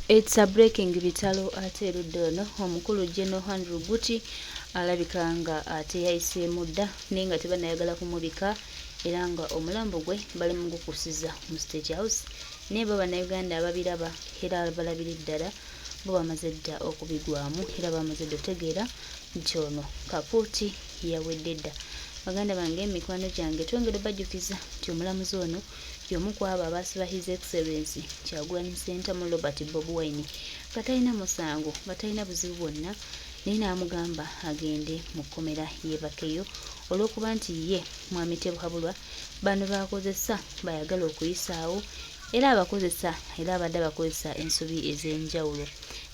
It's a breaking bitalo ate luddono omukulu General Andrew Guti alabika nga ate yayise mudda ninga tebanayagala kumubika era nga omulambo gwe bali mu gukusiza mu State House ne baba na Uganda ababiraba era balabira ddala bo bamaze dda okubigwamu era bamaze otegeera nti ono Kapuuti yawedde dda. Baganda bange emikwano gyange twongere bajjukiza nti omulamuzi ono y'omu ku abo abaasiba His Excellency Kyagulanyi Ssentamu Robert Bobi Wine nga talina musango nga talina buzibu bwonna naye n'amugamba agende mu kkomera yeebakeyo olw'okuba nti ye mwami Tebuhabulwa bano bakozesa bayagala okuyisaawo era abakozesa era abadde bakozesa ensobi ez'enjawulo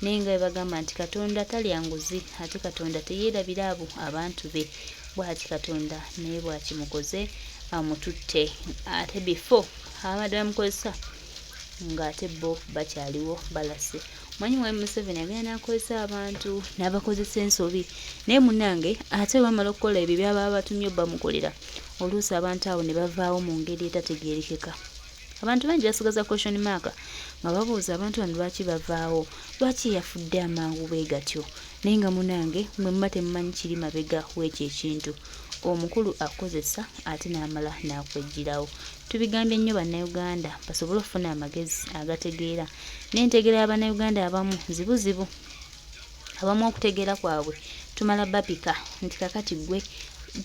naye nga bagamba nti Katonda talya nguzi ate Katonda teyeerabira abo abantu be bw'ati Katonda naye bw'akimukoze amututte ate before abadde bamukozesa ng'ate bo bakyaliwo balase. Mwanyi wa Museveni agenda n'akozesa abantu n'abakozesa ensobi naye munnange ate bamala okukola ebyo byaba batumye bamukolera oluusi abantu abo ne bavaawo mu ngeri etategeerekeka. Abantu bangi basigaza question mark nga babuuza abantu bano lwaki bavaawo lwaki yafudde amangu bwe gatyo naye nga munnange mwe muma temumanyi kiri mabega w'ekyo ekintu omukulu akozesa ate n'amala n'akwejjirawo. Tubigambye nnyo bannayuganda basobole okufuna amagezi agategeera n'entegeera y'abannayuganda abamu zibuzibu abamu okutegeera kwabwe tumala bapika nti kakati gwe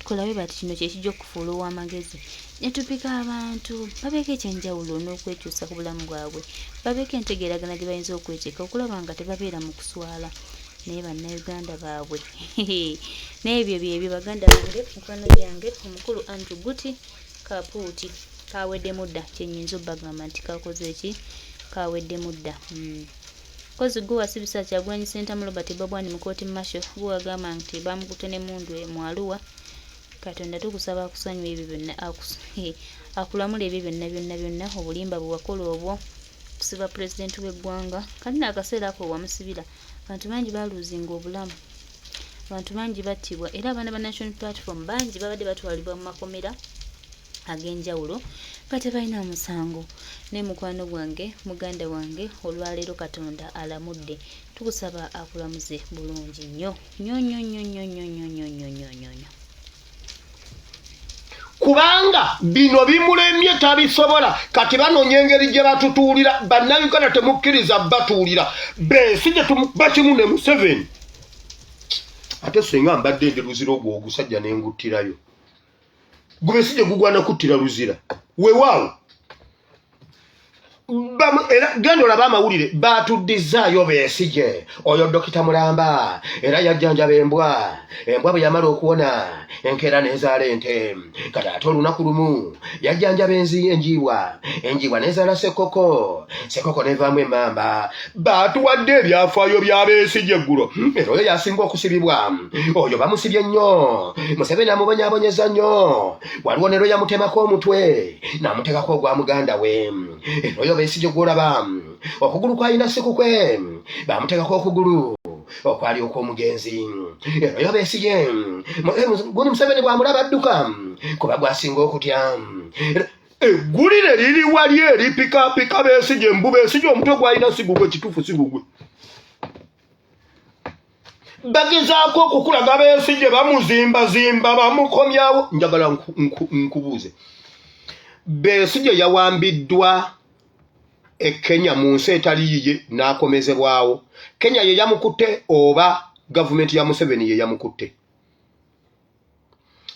kolabe bati kino kyekijja okufuula ow'amagezi ne tupika abantu babeeko ekyenjawulo n'okwekyusa ku bulamu bwabwe babeeko entegeeragana gye bayinza okweteeka okulaba nga tebabeera mu kuswala naye bannayuganda baabwe n'ebyo byebyo baganda bange mukwano gyange omukulu Andrew Guti Kapuuti kawedde mudda kyenyinza obbagamba nti kakoze eki kawedde mudda kozi gwe wasibisa Kyagulanyi Ssentamu Robert Bobi Wine mu kooti masho gwe wagamba nti bamukutte n'emmundu mu Arua. Katonda tukusaba akusonyiwa ebyo byonna akulamula ebyo byonna obulimba bwe wakola obwo kusiba pulezidenti w'eggwanga kati n'akaseera ako wamusibira abantu bangi baluzinga obulamu abantu bangi battibwa era abaana ba National Platform bangi babadde batwalibwa mu makomera ag'enjawulo nga tebalina musango. Ne mukwano gwange muganda wange olwaleero Katonda alamudde tukusaba akulamuze bulungi nnyo nnyo kubanga bino bimulemye tabisobola kati banoonya engeri gye batutuulira bannayuganda temukkiriza batuulira Besigye bakimu ne Museveni ate senga mbadde ndi luzira ogwo ogusajja n'enguttirayo gwe Besigye gugwana kuttira luzira weewaawo era genda olaba amawulire batuddizaayo Besigye oyo Dokita Mulamba era yajjanjaba embwa bwe yamala okuwona enkeera n'ezaala ente kati ate olunaku lumu yajjanjaba enjiibwa n'ezaala sekoko n'evaamu emmamba batuwadde ebyafaayo bya Besigye eggulo era oyo yasinga okusibibwa oyo bamusibye nnyo Museveni amubonyaabonyeza nnyo waliwo nero yamutemako omutwe n'amutekako ogwa muganda we era oyo Besigye gw'olaba okugulu kwalina si kukwe bamutekako okugulu okwali okw'omugenzi era oyo Besigye gundi Museveni bw'amulaba adduka kuba gwasinga okutya eggulire liri wali eripikapika Besigye mbu Besigye omutwe gwalina si gugwe kituufu si gugwe bagezaako okukulaga Besigye bamuzimbazimba bamukomyawo njagala nkubuuze Besigye yawambiddwa Kenya mu nsi etali yiye n'akomezebwawo Kenya ye yamukutte oba gavumenti ya Museveni ye yamukutte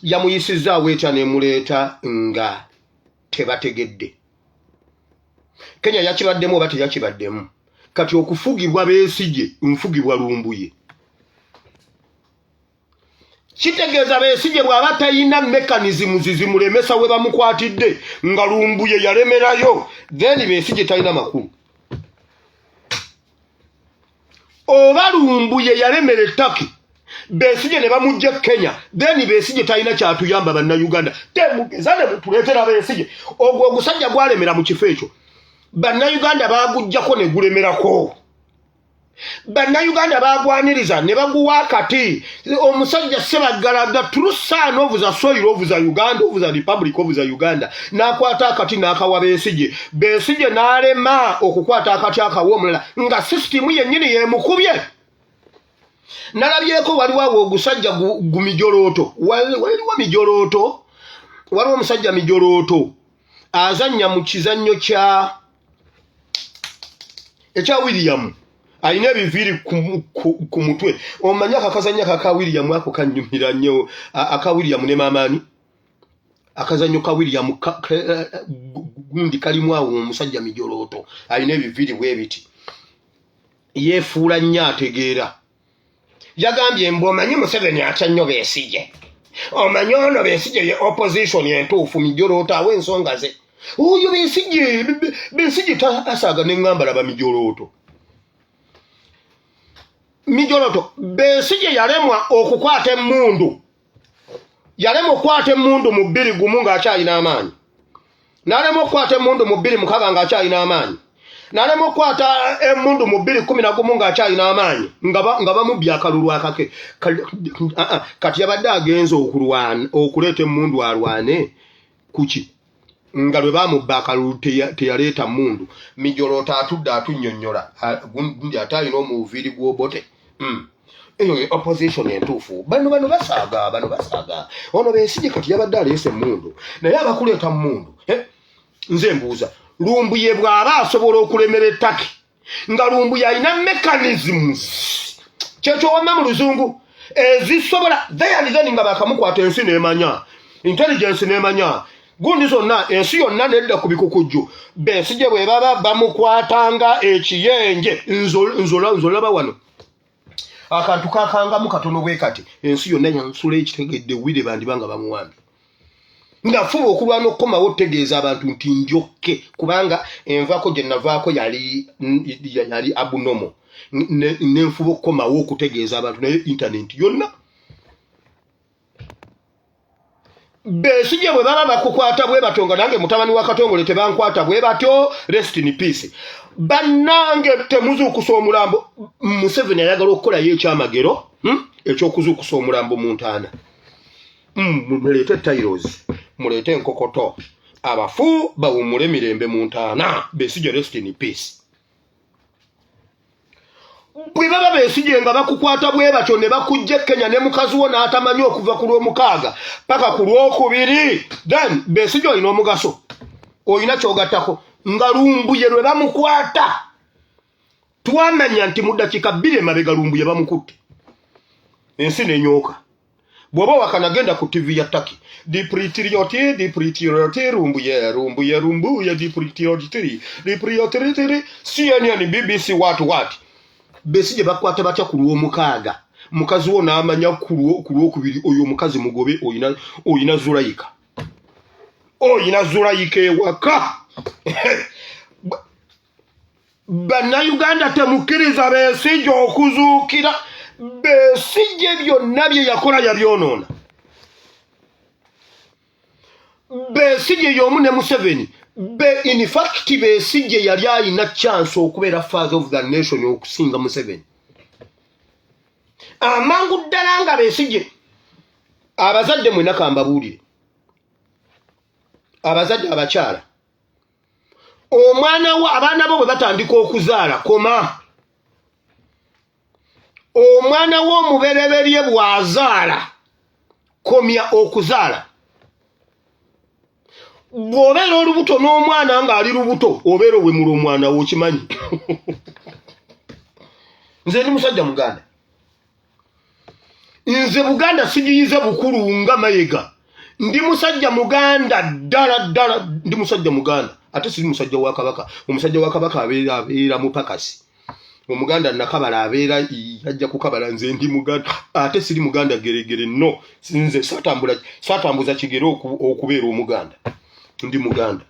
yamuyisizaawo etya n'emuleeta nga tebategedde Kenya yakibaddemu oba teyakibaddemu kati okufugibwa Besigye nfugibwa lumbuye kitegeeza Besigye bw'aba talina mekanizmu zimulemesa we bamukwatidde nga lumbuye yalemerayo then Besigye talina makulu oba lumbuye yalemera ettaki Besigye ne bamujja Kenya then Besigye talina kyatuyamba bannayuganda temugeza ne mutuleetera Besigye ogwo ogusajja gwalemera mu kifo ekyo bannayuganda baagujjako ne gulemerako Bannayuganda bagwaniriza ne baguwa kati omusajja Ssebaggala true son of the soil of the Uganda of the Republic of the Uganda n'akwata akati n'akawa Besigye n'alema okukwata akati akawa omulala nga system yennyini yemukubye. Nalabyeko waliwo ogusajja gumijolooto waliwo mijolooto waliwo omusajja mijolooto azannya mu kizannyo ekya William ayina ebiviri ku mutwe. Omanya akakazannya ka William ako kanyumira nnyo aka William ne Mamani akazannyo ka William gundi kalimu awo omusajja mijolooto ayina ebiviri bwebiti yeefuula nnyo ategeera. Yagambye mbu omanyi Museveni atya nnyo Besigye, omanyi ono Besigye ye opposition entuufu mijolooto awo ensonga ze. Oyo Besigye tasaaga n'engambala ba mijolooto. Besigye yalemwa okukwata emmundu. Yalemwa okukwata emmundu mu 21 ng'akyalina amaanyi. N'alemwa okukwata emmundu mu 26 ng'akyalina amaanyi. N'alemwa okukwata emmundu mu 2011 ng'akyalina amaanyi nga bamubbye akalulu akake. Kati yabadde agenza okuleeta emmundu alwane kuki? Nga lwe bamubba akalulu teyaleeta mmundu. Mijolooto atudde atunnyonnyola gundi ate alina omuviri gw'obote. Eyo opposition entuufu. Bano basaaga. Ono Besigye kati yabadde aleese emmundu naye abakuleeta mmundu. Nze mbuuza Lumbuye bw'aba asobola okulemera ettaki nga Lumbuye alina mechanisms kyekyo wamma mu luzungu ezisobola then nga bakamukwata ensi n'emanya intelligence n'emanya gundi zonna ensi yonna nedda ku bikukujju. Besigye bwe baba bamukwatanga ekiyenje nzolaba wano akantu kakangamu katono bwe kati ensi yonna yansula ekitegedde wire bandibanga bamuwambi. Ndafuba okulwana okukomawo otegeeza abantu nti njokke kubanga envaako gye navaako yali abunomo nenfuba okukomawo okutegeeza abantu naye internet yonna. Besigye bwe baba bakukwata bwe batyo nga nange mutabani wa Katongole tebankwata bwe batyo rest in peace. Bannange temuzuukusa omulambo. Museveni ayagala okukolayo ekyamagero ekyokuzuukusa omulambo mu ntaana. Muleete tairos, muleete enkokoto, abafu bawummule mirembe mu ntaana. Besigye rest in peace. Bwe baba Besigye nga bakukwata bwe batyo ne bakujja Kenya ne mukazi wo n'atamanyi okuva ku Lwomukaaga paka ku Lwokubiri, then Besigye olina omugaso, olina kyogattako. Nga Lumbuye lwe bamukwata twamanya nti mu ddakiika 2 emabega Lumbuye bamukutte ensi n'enyooka. Bw'oba wakanagenda ku TV ya Taki dipritiriote Lumbuye dipritiriote CNN BBC what Besigye bakwata batya ku Lwomukaaga mukazi wo n'amanya ku Lwokubiri oyo mukazi mugobe oyina Zulayika ewaka. Bannayuganda temukkiriza Besigye okuzuukira. Besigye byonna bye yakola yabyonoona. Besigye y'omu ne Museveni. In fact Besigye yali alina chance okubeera father of the nation okusinga Museveni. Amangu ddala nga Besigye abazadde mwena kambabuulire. Abazadde abakyala abaana bo bwe batandika okuzaala koma. Omwana w'omubereberye bw'azaala komya okuzaala. Bw'obeera olubuto n'omwana ng'ali lubuto obeera owemula omwana wo okimanyi. Nze ndi musajja Muganda. Nze Buganda sigiyize bukulu nga Mayiga. Ndi musajja Muganda ddala ndi musajja Muganda. Ate siri musajja wa Kabaka. Omusajja wa Kabaka abeera mupakasi. Omuganda nakabala abeera yajja kukabala. Nze ndi Muganda ate siri Muganda geregere no. Nze satambuza kigero okubeera omuganda. Ndi Muganda.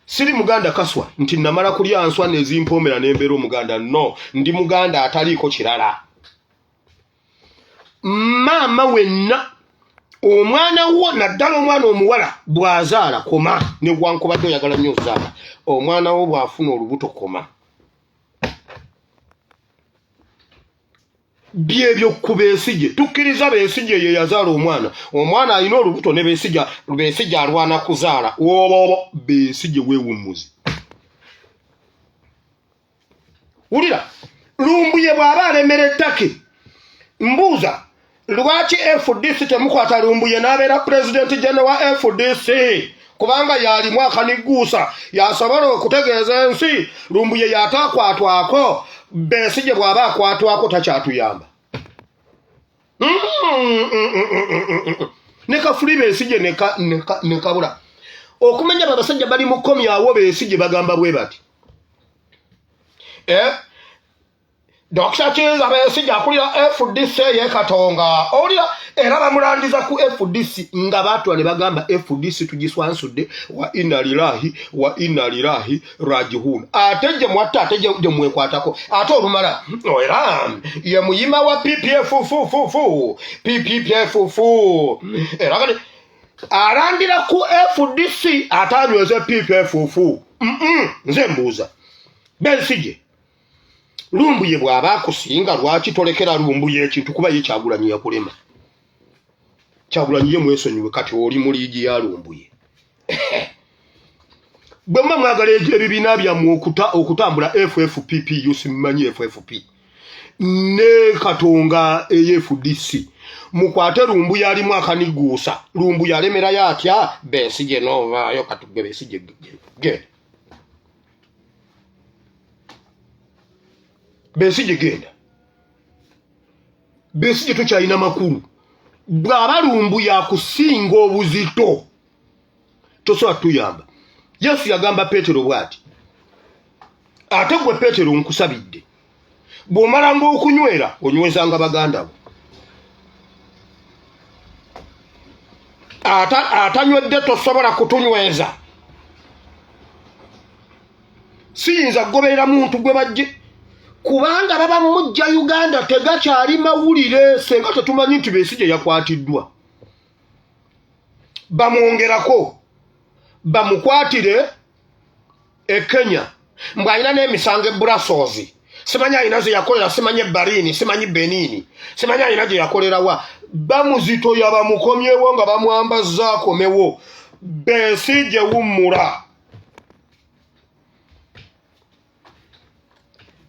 Siri Muganda kaswa nti namala kulya nswa nezimpomera n'embeera omuganda no. Ndi Muganda ataliiko kirala. Maama wenna omwana wo naddala omwana omuwala bw'azaala koma ne gwankubadde oyagala nnyo ozaala omwana wo bw'afuna olubuto koma. byebyo ku Besigye tukkiriza Besigye ye yazaala omwana alina olubuto ne Besigye alwana kuzaala obo Besigye weewummuzi wulira Lumbuye bw'aba alemera ettake mbuuza lwaki FDC temukwata Lumbuye n'abeera President General wa FDC kubanga yali mwaka niguusa yasobola okutegeeza ensi Lumbuye yataakwatwako Besigye bw'aba akwatwako takyatuyamba ne Kafuli Besigye ne kabula okumanya abasajja bali mu komyawo Besigye bagamba bwe bati Dr. Chiza Besigye akulira FDC ye Katonga olira era bamulandiza ku FDC nga batwa ne bagamba FDC tugiswansudde wa inna lillahi rajiun ateje mwatta ateje mwekwatako ate olumala era ye muyima wa PPF era kale arandira ku FDC atanyweze PPF nze mbuuza Besigye Lumbuye bw'aba akusinga lwaki tolekera Lumbuye ekintu kuba ye Kyagulanyi yakulema Kyagulanyi ye mwesonyiwe kati oli mu liigi ya Lumbuye bwe mwagala ebibiina byammwe okutambula FFPP simanyi FFP ne Katonga FDC mukwate Lumbuye alimu akaniguusa Lumbuye alemera yatya Besigye novaayo katugge Besigye genda Besigye genda Besigye tokyalina makulu bw'aba Lumbuye akusinga obuzito tosobola tuyamba Yesu yagamba Petero bw'ati ate gwe Petero nkusabidde bw'omalanga okunywera onywezanga baganda bo atanywedde tosobola kutunyweza siyinza kugoberera muntu gwe bajje kubanga baba mujja Uganda tegakyali mawulire senga tetumanyi nti Besigye yakwatiddwa bamwongerako bamukwatire Kenya mbwalina n'emisango Brussels simanyi alina ze yakolera simanyi Barini simanyi Benini simanyi alina gye yakolerawa bamuzito yabamukomyewo nga bamwambaza akomewo Besigye wummula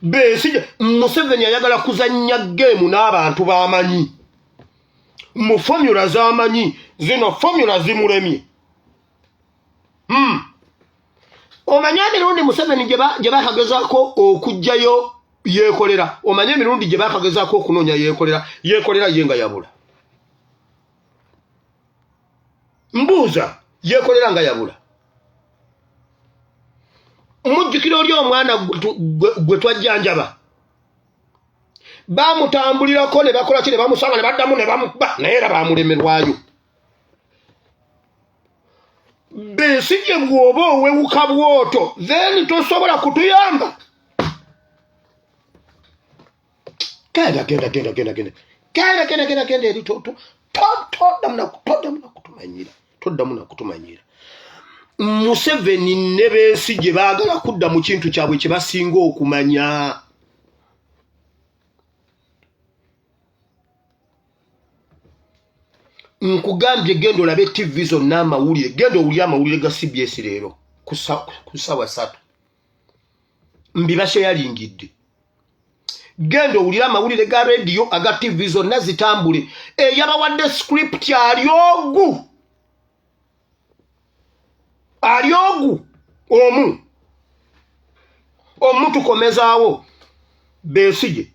Besigye Museveni ayagala kuzannya game n'abantu bamanyi mu formula z'amanyi zino formula zimuremye omanya emirundi Museveni gye bakagezaako okujjayo yeekolera omanya emirundi gye bakagezaako okunoonya yeekolera ye nga yabula mbuuza yeekolera nga yabula mujjukira oli omwana gwe twajjanjaba bamutambulirako ne bakola ki ne bamusanga ne baddamu ne bamuba naye era bamulemerwayo Besigye bw'oba owewuka bwoto then tosobola kutuyamba genda eri toddamu nakutumanyira Museveni ne Besigye baagala kudda mu kintu kyabwe kye basinga okumanya nkugambye genda olabe TV zonna amawulire genda owulire amawulire ga CBS leero ku ssaawa 3 mbibashe yalingidde genda owulire amawulire ga radio aga TV zonna zitambule eyabawadde script alyogu tukomezaawo Besigye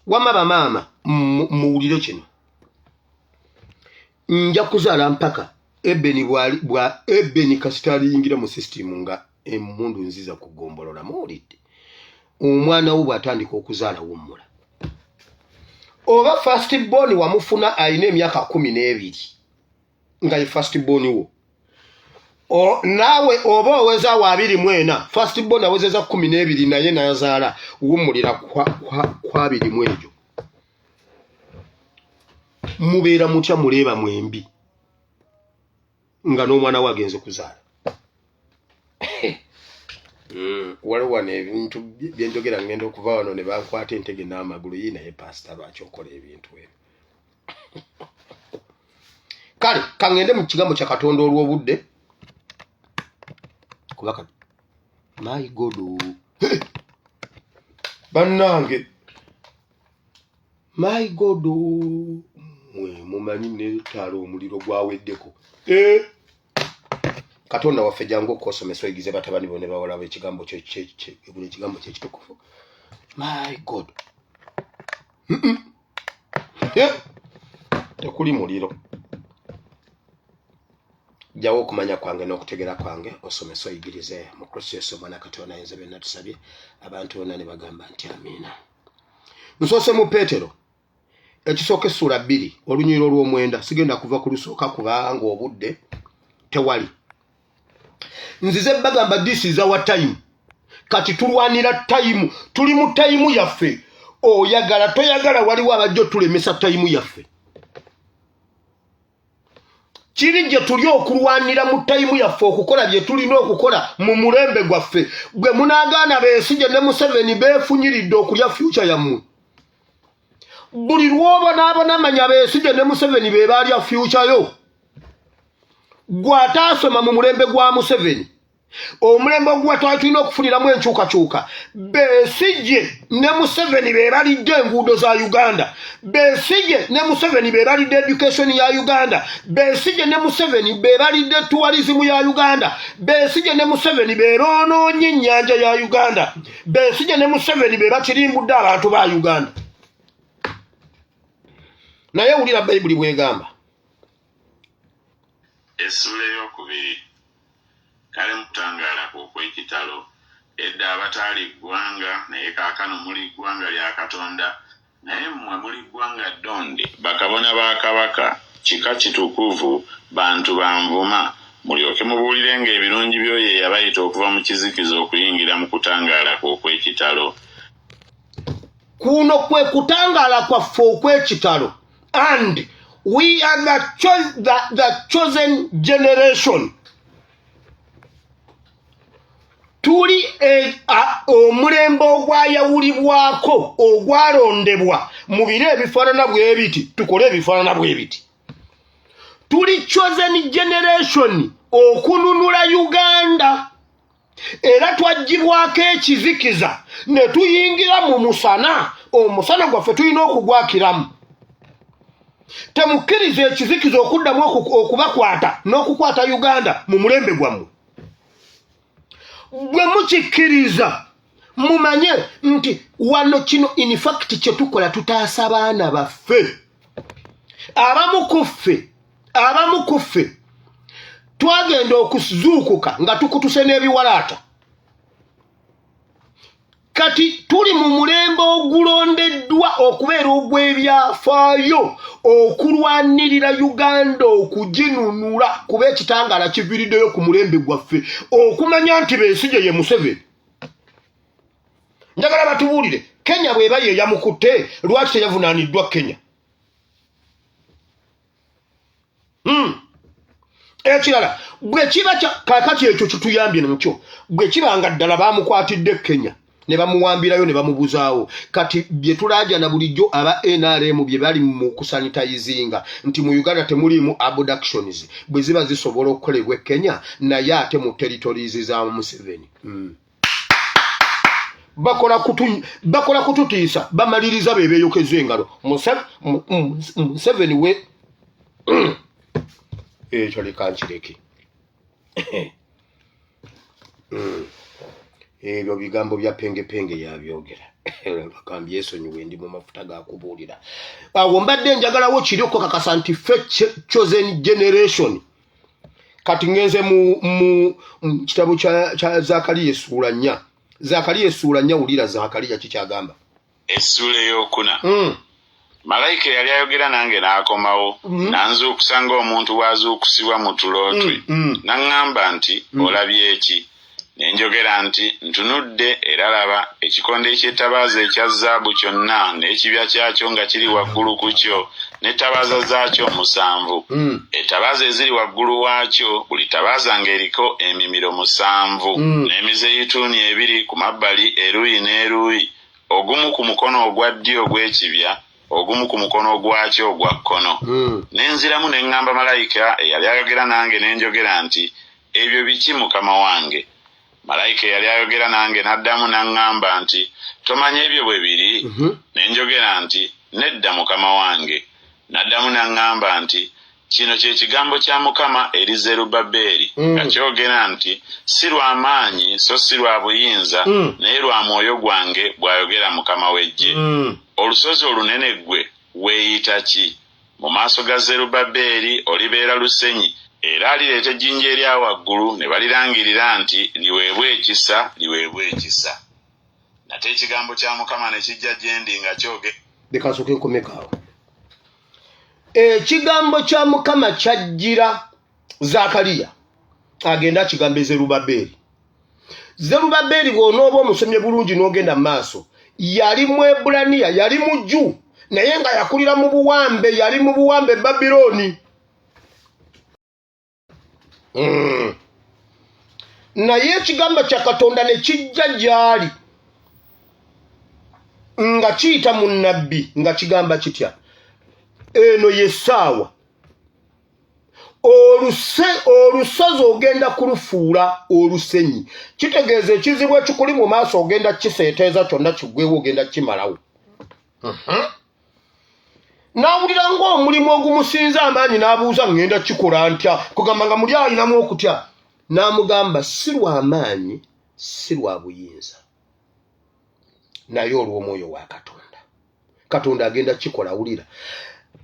wama bamaama muwulire kino nja kuzaala mpaka Ebeni kasita aliyingira mu system nga emmundu nziza kugombolola muwulidde omwana wo bw'atandika okuzaala wummula oba first born wamufuna alina emyaka 12 nga ye first born wo naawe oba oweza wa 24 first born awezeza 12 naye nayazaala wummulira kwa 21 mubeera mutya muleeba mwembi nga n'omwana we agenze kuzaala waliwo n'ebintu byenjogera ngenda okuva wano ne bankwata entege n'amagulu yii naye pasita lwaki okola ebintu ebyo kale kangende mu kigambo kya Katonda olw'obudde kubaka my God bannange my God mumanyi netaala omuliro gwaweddeko Katonda waffe jangu okosomesa oyigize batabani bone bawala ekigambo kyekitukufu my God tekuli muliro jawo okumanya kwange n'okutegera kwange osomesa oyigirize mu Kristo Yesu omwana Katonda ayinza byonna tusabye abantu bonna ne bagamba nti amiina nsoose mu Peetero ekisooka essula 2 olunyiriro lw'omwenda sigenda kuva ku lusooka kubanga obudde tewali nzize bagamba this is our time kati tulwanira time tuli mu time yaffe oyagala toyagala waliwo abajjo tulemesa time yaffe kiri gye tuli okulwanira mu time yaffe okukola bye tulina okukola mu mulembe gwaffe gwe munaagaana Besigye ne Museveni beefunyiridde okulya future yammwe buli lwoba n'abanamanya Besigye ne Museveni be baalya future yo gwataasoma mu mulembe gwa Museveni omulembe ogwa tulina okufuniramu enkyukakyuka Besigye ne Museveni be balidde enguudo za Uganda Besigye ne Museveni be balidde education ya Uganda Besigye ne Museveni be balidde tourism ya Uganda Besigye ne Museveni be boonoonye ennyanja ya Uganda Besigye ne Museveni be bakirimbudde abantu ba Uganda naye wulira Bayibuli bwegamba essula ey'okubiri kale mutangaala okw'ekitalo edda abataali ggwanga naye kaakano muli ggwanga lya Katonda naye mmwe muli ggwanga ddonde bakabona ba Kabaka kika kitukuvu bantu banvuma mulyoke mubuulirenga ebirungi by'oyo eyabayita okuva mu kizikiza okuyingira mu kutangaala okw'ekitalo kuno kwe kutangaala kwaffe okw'ekitalo and we are the chosen generation. Tuli omulembe ogwayawulibwako ogwalondebwa mu biro ebifaanana bwe biti tukole ebifaanana bwe biti. Tuli chosen generation okununula Uganda era twajjibwako ekizikiza ne tuyingira mu musana omusana gwaffe tulina okugwakiramu. Temukkiriza ekizikiza okuddamu okubakwata n'okukwata Uganda mu mulembe gwammwe. Bwe mukikkiriza mumanye nti wano kino in fact kye tukola tutaasa abaana baffe. Abamu ku ffe twagenda okuzuukuka nga tukutuse n'ebiwalaata. Kati tuli mu mulembe ogulondeddwa okubeera ogw'ebyafaayo okulwanirira Uganda okuginunula kuba ekitangaala kiviriddeyo ku mulembe gwaffe okumanya nti Besigye ye Museveni. Njagala batubuulire Kenya bw'eba ye yamukutte lwaki teyavunaaniddwa Kenya? Ekirala bwe kiba kaakati ekyo kituyambye nakyo bwe kibanga ddala baamukwatidde Kenya ne bamuwambirayo ne bamubuzaawo kati bye tulaajana bulijjo aba NRM bye bali mu kusanitizinga nti mu Uganda temuliimu abductions bwe ziba zisobola okukolebwa Kenya naye ate mu territories za Museveni. Bakola kututiisa bamaliriza beebeeyokeza engalo Museveni we ekyo lekankireke. Ebyo bigambo bya penge yabyogera bakambye esonyiwe ndi mu mafuta ga kubuulira. Awo mbadde njagalawo kiriko kakasa nti chosen generation. Kati ngenze mu kitabu kya Zakariya essula 4. Zakariya essula 4 wulira Zakariya kikyagamba. Essula ey'okuna. Malayika yali ayogera nange n'akomawo nanzuukusa ng'omuntu bw'azuukusibwa mu tulootwe n'aŋŋamba nti olabye eki? Ne njogera nti ntunudde era laba ekikonde eky'ettabaaza ekya zaabu kyonna n'ekibya kyakyo nga kiri waggulu ku kyo n'ettabaaza zaakyo 7. Ettabaaza eziri waggulu waakyo buli ttabaaza ng'eriko emimiro 7 n'emizeeyituuni 2 ku mabbali eruuyi n'eruuyi, ogumu ku mukono ogwa ddyo ogw'ekibya, ogumu ku mukono gwakyo ogwa kkono. N'enziramu ne ŋŋamba malayika eyali ayogera nange ne njogera nti, ebyo biki mukama wange? Malayika eyali ayogera nange n'addamu n'aŋŋamba nti, tomanya ebyo bwe biri? Ne njogera nti, nedda mukama wange. N'addamu n'aŋŋamba nti, kino kye kigambo kya Mukama eri Zerubbaberi nga kyogera nti, si lwa maanyi so si lwa buyinza naye lwa mwoyo gwange bw'ayogera Mukama w'eggye. Olusozi olunene ggwe weeyita ki? Mu maaso ga Zerubbaberi olibeera lusenyi, era alireeta ejjinja erya waggulu ne balirangirira nti liweebwe ekisa, liweebwe ekisa. Nate ekigambo kya Mukama ne kijja gye ndi nga kyoge. Dekasooke nkomekaawo. Ekigambo kya Mukama kyajjira Zakaliya agenda akigambe Zerubbaberi. Zerubbaberi bw'onooba omusomye bulungi n'ogenda mu maaso, yali Mwebbulaniya, yali mujju, naye nga yakulira mu buwambe, yali mu buwambe Babiloni. Naye ekigambo kya Katonda ne kijja gy'ali nga kiyita mu nnabbi nga kigamba kitya, eno y'essaawa olusozi ogenda kulufuula olusenyi. Kitegeeza ekizibu ekikuli mu maaso ogenda kiseeteeza kyonna kiggwewo, ogenda kimalawo. N'awulira ng'omulimu ogumusinza amaanyi n'abuuza ngenda kikola ntya, kugamba nga muli alinamu okutya. N'amugamba si lwa maanyi si lwa buyinza naye olw'omwoyo wa Katonda. Katonda agenda kikola. Wulira,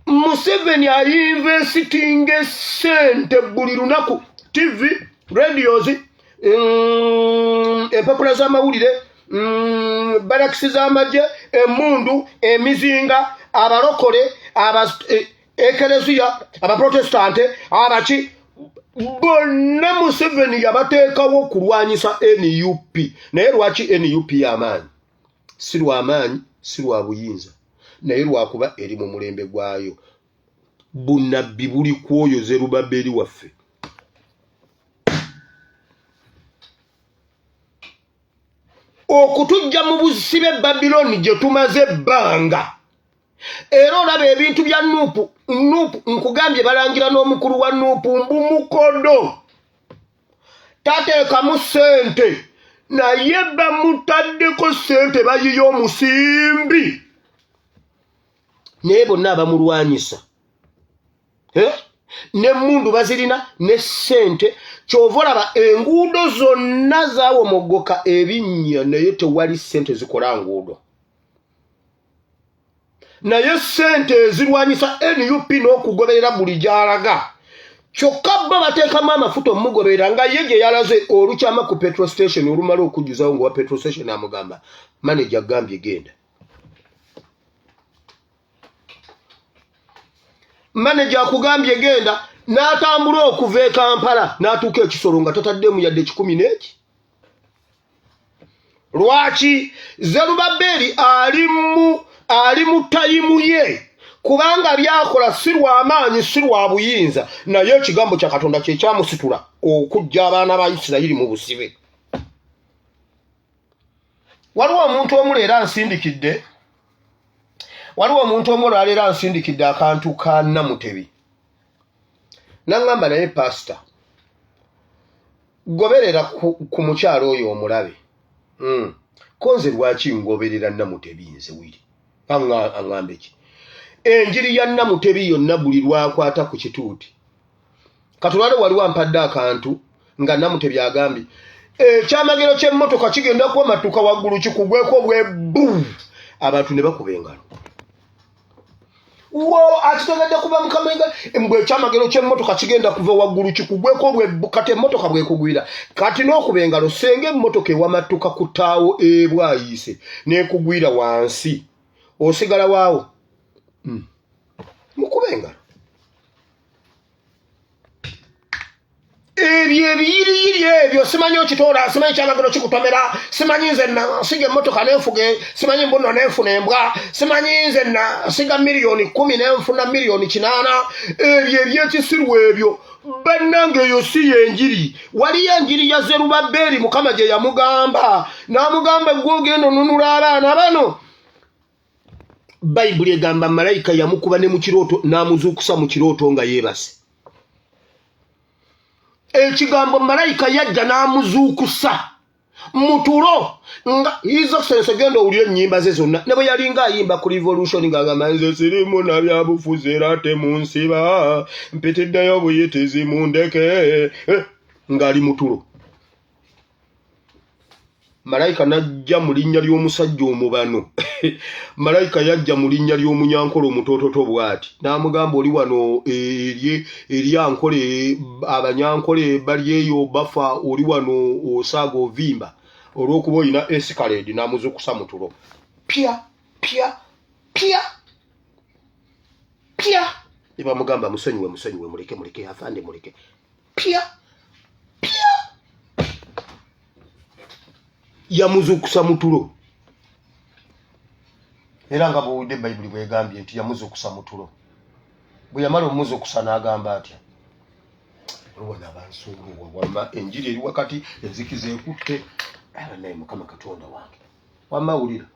Museveni ayinvesitinga sente buli lunaku, TV, radios, empapula z'amawulire, barakisi z'amagye, emmundu, emizinga, abalokole, ekereziya, abaprotestante, abaki, bonna Museveni yabateekawo okulwanyisa NUP. Naye lwaki NUP y'amaanyi? Si lwa maanyi si lwa buyinza naye lwakuba eri mu mulembe gwayo. Bunnabbi buli ku oyo Zerubbaberi waffe. Okutujja mu busibe Babiloni gye tumaze ebbanga. Era olaba ebintu bya Nuupu nkugambye balangira n'omukulu wa Nuupu mbumukodo. Tateekamu ssente naye bamutaddeko ssente bayiyo omusimbi. Naye bonna abamulwanyisa. N'emmundu bazirina ne ssente. Kyova olaba enguudo zonna zaawomogoka ebinnya naye tewali ssente zikola nguudo. Naye ssente ezirwanyisa NUP n'okugoberera buli gy'alaga. Kyokka bo bateekamu amafuta omugoberera nga ye gye yalaze olukyama ku petrol station olumala okujjuzawo nga wa petrol station amugamba manager agambye genda. Manager akugambye genda n'atambula okuva e Kampala n'atuuka ekisolo nga tataddemu yadde 10 Lwaki? Zerubbaberi ali mu tayimu ye, kubanga byakola si lwa maanyi si lwa buyinza naye ekigambo kya Katonda kye kyamusitula okujja abaana ba Isirayiri mu busibe. Waliwo omuntu omu leero ansindikidde akantu ka Namutebi. N'aŋŋamba naye pastor, goberera ku mukyalo oyo omulabe. Konze lwaki ngoberera Namutebi nze wiri? Aŋŋambe ki? Enjiri ya Namutebi yonna buli lwakwata ku kituuti. Katulwale waliwo ampadde akantu nga Namutebi agambye ekyamagero ky'emmotoka kigenda kwamatuka waggulu kikugweko bwe bbu. Abantu ne bakuba engalo. Akitegedde kuba mukamenga mbwe ekyamagero ky'emmotoka kigenda kuva waggulu kikugweko bwe bbu. Kati emmotoka bwekugwira kati n'okuba engalo senga emmotoka ewamatuka ku ttaawo ebwayise n'ekugwira wansi osigala waawo. Mukuba engalo. ebyo ebiyiriyiri ebyo simanyi okitoola simanyi kyamagero kikutomera simanyi nze nasiga emmotoka nenfuge simanyi mbuno nenfuna embwa simanyi nze nasiga miliyoni 10 nenfuna miliyoni 8 ebyo ebyekisirwa ebyo bannange eyo si yenjiri waliyo enjiri ya Zerubaberi Mukama gye yamugamba n'amugamba gwogenda onunula abaana bano Bayibuli egamba malayika yamukuba ne mu kirooto n'amuzuukusa mu kirooto nga yeebase ekigambo malayika yajja n'amuzuukusa mutulo nga izo sense genda owulira ennyimba ze zonna ne bwe yalinga ayimba ku revolution ng'agamba nze sirimu na byabufuzi era ate mu nsiba mpitiddeyo buyitizi mu ndeke ng'ali mutulo malayika najja mu linnya ly'omusajja omubano malayika yajja mu linnya ly'omunyankole omutoototo bw'ati n'amugamba oli wano eryankole abanyankole bali eyo bafa oli wano osaaga ovimba olw'okuba olina escalade n'amuzukusa mutulo pya ne bamugamba musonyiwe muleke afande muleke pya yamuzukusa mutulo era nga bw'owudde Bayibuli bw'egambye nti yamuzukusa mutulo bwe yamala omuzukusa n'agamba atya olwona abansuuluwa wamma enjiri eri wakati enzikiza ekutte naye Mukama Katonda wange wamma wulira